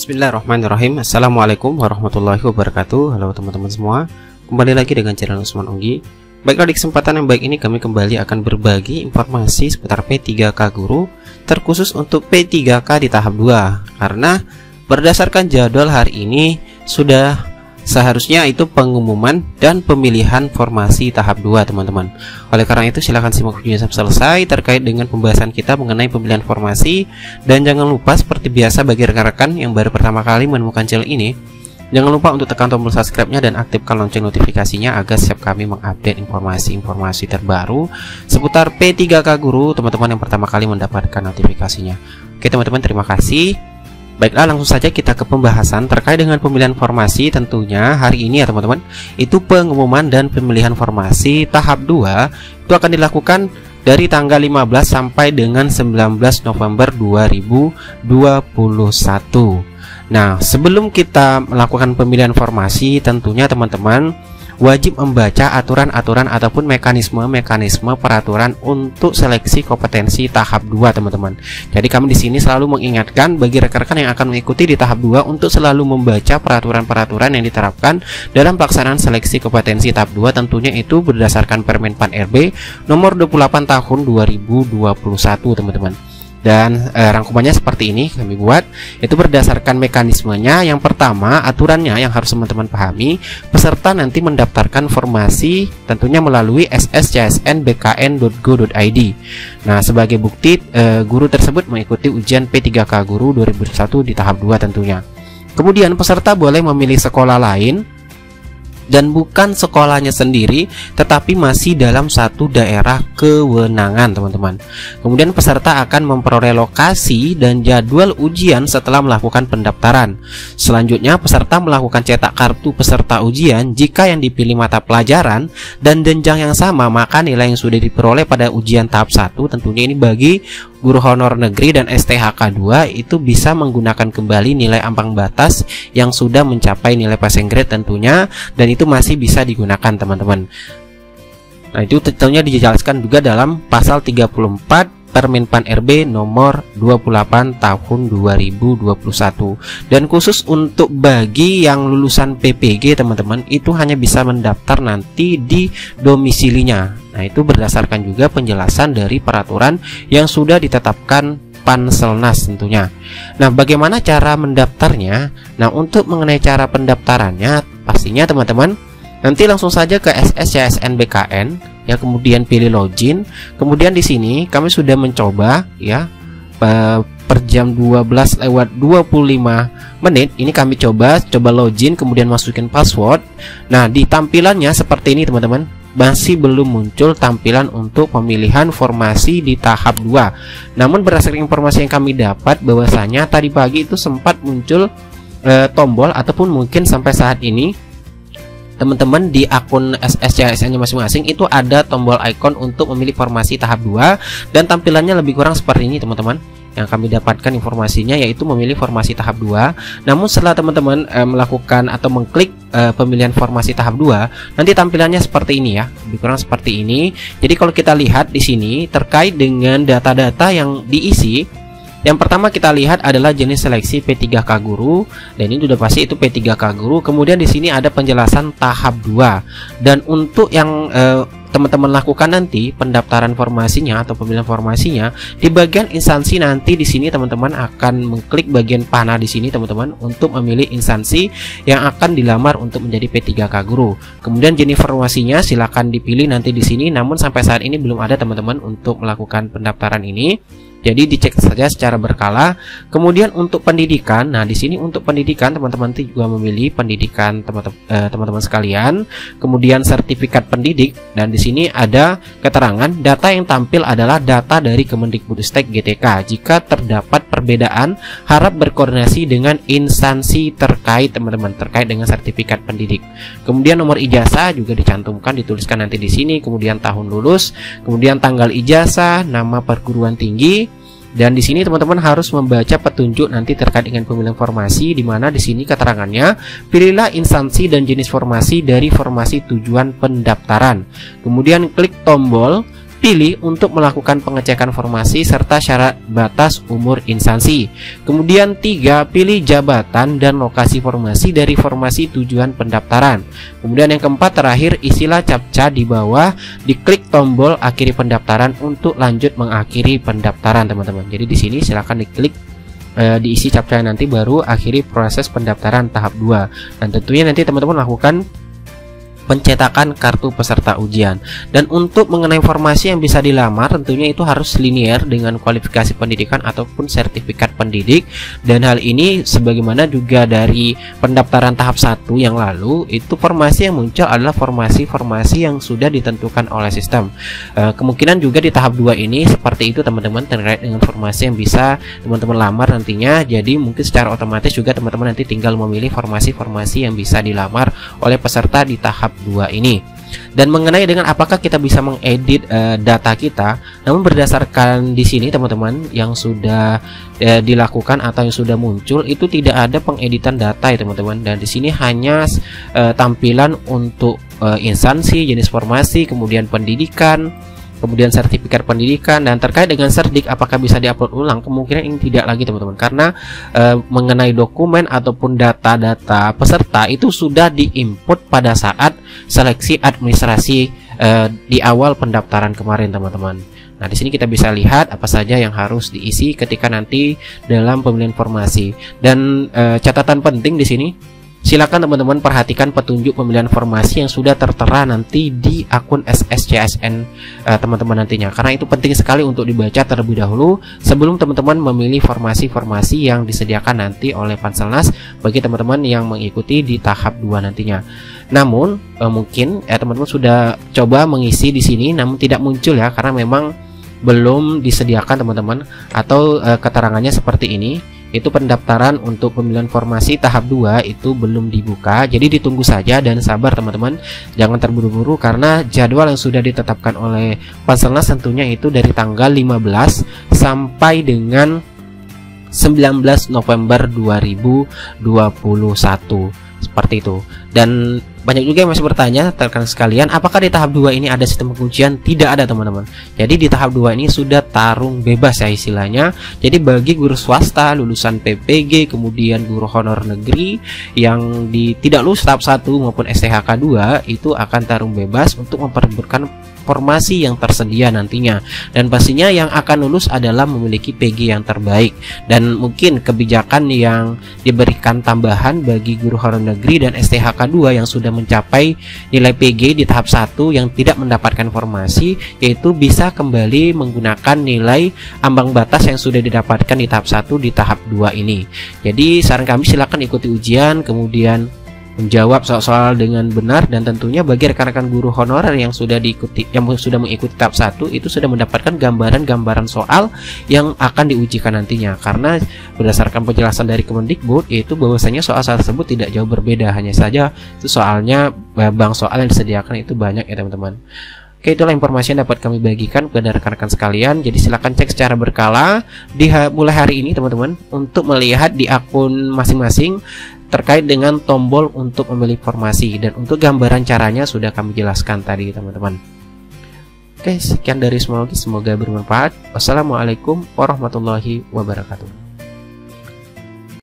Bismillahirrahmanirrahim. Assalamualaikum warahmatullahi wabarakatuh. Halo teman-teman semua, kembali lagi dengan channel Usman Onggi. Baiklah, di kesempatan yang baik ini kami kembali akan berbagi informasi seputar P3K Guru, terkhusus untuk P3K di tahap 2. Karena berdasarkan jadwal hari ini sudah seharusnya itu pengumuman dan pemilihan formasi tahap 2, teman-teman. Oleh karena itu silahkan simak videonya sampai selesai terkait dengan pembahasan kita mengenai pemilihan formasi. Dan jangan lupa seperti biasa bagi rekan-rekan yang baru pertama kali menemukan channel ini, jangan lupa untuk tekan tombol subscribe-nya dan aktifkan lonceng notifikasinya agar setiap kami mengupdate informasi-informasi terbaru seputar P3K Guru, teman-teman yang pertama kali mendapatkan notifikasinya. Oke teman-teman, terima kasih. Baiklah, langsung saja kita ke pembahasan terkait dengan pemilihan formasi. Tentunya hari ini ya teman-teman, itu pengumuman dan pemilihan formasi tahap 2 itu akan dilakukan dari tanggal 15 sampai dengan 19 November 2021. Nah, sebelum kita melakukan pemilihan formasi, tentunya teman-teman wajib membaca aturan-aturan ataupun mekanisme peraturan untuk seleksi kompetensi tahap 2, teman-teman. Jadi kami di sini selalu mengingatkan bagi rekan-rekan yang akan mengikuti di tahap 2 untuk selalu membaca peraturan-peraturan yang diterapkan dalam pelaksanaan seleksi kompetensi tahap 2, tentunya itu berdasarkan Permen Pan RB nomor 28 tahun 2021, teman-teman. Dan rangkumannya seperti ini kami buat, itu berdasarkan mekanismenya. Yang pertama, aturannya yang harus teman-teman pahami, peserta nanti mendaftarkan formasi tentunya melalui sscsnbkn.go.id. Nah, sebagai bukti guru tersebut mengikuti ujian P3K Guru 2021 di tahap 2 tentunya. Kemudian peserta boleh memilih sekolah lain dan bukan sekolahnya sendiri, tetapi masih dalam satu daerah kewenangan, teman-teman. Kemudian peserta akan memperoleh lokasi dan jadwal ujian setelah melakukan pendaftaran. Selanjutnya peserta melakukan cetak kartu peserta ujian jika yang dipilih mata pelajaran dan jenjang yang sama, maka nilai yang sudah diperoleh pada ujian tahap 1 tentunya ini bagi guru honor negeri dan STHK 2 itu bisa menggunakan kembali nilai ambang batas yang sudah mencapai nilai passing grade tentunya, dan itu masih bisa digunakan, teman-teman. Nah, itu tentunya dijelaskan juga dalam pasal 34 Permen Pan RB nomor 28 tahun 2021. Dan khusus untuk bagi yang lulusan PPG, teman-teman, itu hanya bisa mendaftar nanti di domisilinya. Nah, itu berdasarkan juga penjelasan dari peraturan yang sudah ditetapkan Panselnas tentunya. Nah, bagaimana cara mendaftarnya? Nah, untuk mengenai cara pendaftarannya, pastinya teman-teman nanti langsung saja ke sscsnbkn ya, kemudian pilih login. Kemudian di sini kami sudah mencoba ya per jam 12:25 ini kami coba login, kemudian masukin password. Nah, di tampilannya seperti ini, teman-teman. Masih belum muncul tampilan untuk pemilihan formasi di tahap 2. Namun berdasarkan informasi yang kami dapat bahwasanya tadi pagi itu sempat muncul tombol, ataupun mungkin sampai saat ini teman-teman di akun SSCSN-nya masing-masing itu ada tombol icon untuk memilih formasi tahap 2, dan tampilannya lebih kurang seperti ini, teman-teman. Yang kami dapatkan informasinya yaitu memilih formasi tahap 2. Namun setelah teman-teman melakukan atau mengklik pemilihan formasi tahap 2, nanti tampilannya seperti ini ya, lebih kurang seperti ini. Jadi kalau kita lihat di sini terkait dengan data-data yang diisi, yang pertama kita lihat adalah jenis seleksi P3K Guru, dan ini sudah pasti itu P3K Guru. Kemudian di sini ada penjelasan tahap 2. Dan untuk yang teman-teman lakukan nanti pendaftaran formasinya atau pemilihan formasinya, di bagian instansi nanti di sini teman-teman akan mengklik bagian panah di sini, teman-teman, untuk memilih instansi yang akan dilamar untuk menjadi P3K Guru. Kemudian jenis formasinya silakan dipilih nanti di sini. Namun sampai saat ini belum ada, teman-teman, untuk melakukan pendaftaran ini. Jadi dicek saja secara berkala. Kemudian untuk pendidikan, nah di sini untuk pendidikan teman-teman juga memilih pendidikan teman-teman sekalian. Kemudian sertifikat pendidik, dan di sini ada keterangan data yang tampil adalah data dari Kemendikbudristek GTK. Jika terdapat perbedaan, harap berkoordinasi dengan instansi terkait, teman-teman, terkait dengan sertifikat pendidik. Kemudian nomor ijazah juga dicantumkan, dituliskan nanti di sini. Kemudian tahun lulus, kemudian tanggal ijazah, nama perguruan tinggi. Dan di sini teman-teman harus membaca petunjuk nanti terkait dengan pemilihan formasi, di mana di sini keterangannya pilihlah instansi dan jenis formasi dari formasi tujuan pendaftaran. Kemudian klik tombol pilih untuk melakukan pengecekan formasi serta syarat batas umur instansi. Kemudian 3, pilih jabatan dan lokasi formasi dari formasi tujuan pendaftaran. Kemudian yang keempat terakhir, isilah captcha di bawah, diklik tombol akhiri pendaftaran untuk lanjut mengakhiri pendaftaran teman-teman. Jadi di sini silakan diklik diisi captcha nanti baru akhiri proses pendaftaran tahap 2. Dan tentunya nanti teman-teman lakukan pencetakan kartu peserta ujian. Dan untuk mengenai informasi yang bisa dilamar tentunya itu harus linear dengan kualifikasi pendidikan ataupun sertifikat pendidik. Dan hal ini sebagaimana juga dari pendaftaran tahap 1 yang lalu, itu formasi yang muncul adalah formasi-formasi yang sudah ditentukan oleh sistem. Kemungkinan juga di tahap 2 ini seperti itu teman-teman, terkait dengan formasi yang bisa teman-teman lamar nantinya. Jadi mungkin secara otomatis juga teman-teman nanti tinggal memilih formasi-formasi yang bisa dilamar oleh peserta di tahap 2 ini. Dan mengenai dengan apakah kita bisa mengedit data kita, namun berdasarkan di sini teman-teman yang sudah dilakukan atau yang sudah muncul itu tidak ada pengeditan data ya teman-teman. Dan di sini hanya tampilan untuk instansi, jenis formasi, kemudian pendidikan, kemudian sertifikat pendidikan. Dan terkait dengan serdik apakah bisa diupload ulang, kemungkinan ini tidak lagi teman-teman, karena mengenai dokumen ataupun data-data peserta itu sudah diinput pada saat seleksi administrasi di awal pendaftaran kemarin teman-teman. Nah, di sini kita bisa lihat apa saja yang harus diisi ketika nanti dalam pemilihan formasi. Dan catatan penting di sini, silakan teman-teman perhatikan petunjuk pemilihan formasi yang sudah tertera nanti di akun SSCSN teman-teman nantinya, karena itu penting sekali untuk dibaca terlebih dahulu sebelum teman-teman memilih formasi-formasi yang disediakan nanti oleh Panselnas bagi teman-teman yang mengikuti di tahap 2 nantinya. Namun mungkin teman-teman sudah coba mengisi di sini namun tidak muncul ya, karena memang belum disediakan teman-teman, atau keterangannya seperti ini. Itu pendaftaran untuk pemilihan formasi tahap 2 itu belum dibuka. Jadi ditunggu saja dan sabar teman-teman, jangan terburu-buru karena jadwal yang sudah ditetapkan oleh Panselnas tentunya itu dari tanggal 15 sampai dengan 19 November 2021 seperti itu. Dan banyak juga yang masih bertanya rekan sekalian, apakah di tahap 2 ini ada sistem pengujian? Tidak ada teman-teman. Jadi di tahap 2 ini sudah tarung bebas ya istilahnya. Jadi bagi guru swasta lulusan PPG kemudian guru honor negeri yang tidak lulus tahap 1 maupun STHK 2 itu akan tarung bebas untuk memperebutkan formasi yang tersedia nantinya. Dan pastinya yang akan lulus adalah memiliki PG yang terbaik. Dan mungkin kebijakan yang diberikan tambahan bagi guru honor negeri dan STHK 2 yang sudah mencapai nilai PG di tahap 1 yang tidak mendapatkan formasi, yaitu bisa kembali menggunakan nilai ambang batas yang sudah didapatkan di tahap 1 di tahap 2 ini. Jadi saran kami silakan ikuti ujian, kemudian menjawab soal-soal dengan benar. Dan tentunya bagi rekan-rekan guru honorer yang sudah mengikuti tahap 1 itu sudah mendapatkan gambaran soal yang akan diujikan nantinya, karena berdasarkan penjelasan dari Kemendikbud yaitu bahwasanya soal tersebut tidak jauh berbeda, hanya saja itu soalnya bank soal yang disediakan itu banyak ya teman-teman. Oke, itulah informasi yang dapat kami bagikan kepada rekan-rekan sekalian. Jadi silakan cek secara berkala mulai hari ini teman-teman untuk melihat di akun masing-masing terkait dengan tombol untuk memilih formasi, dan untuk gambaran caranya sudah kami jelaskan tadi teman-teman. Oke, sekian dari semoga bermanfaat. Wassalamualaikum warahmatullahi wabarakatuh.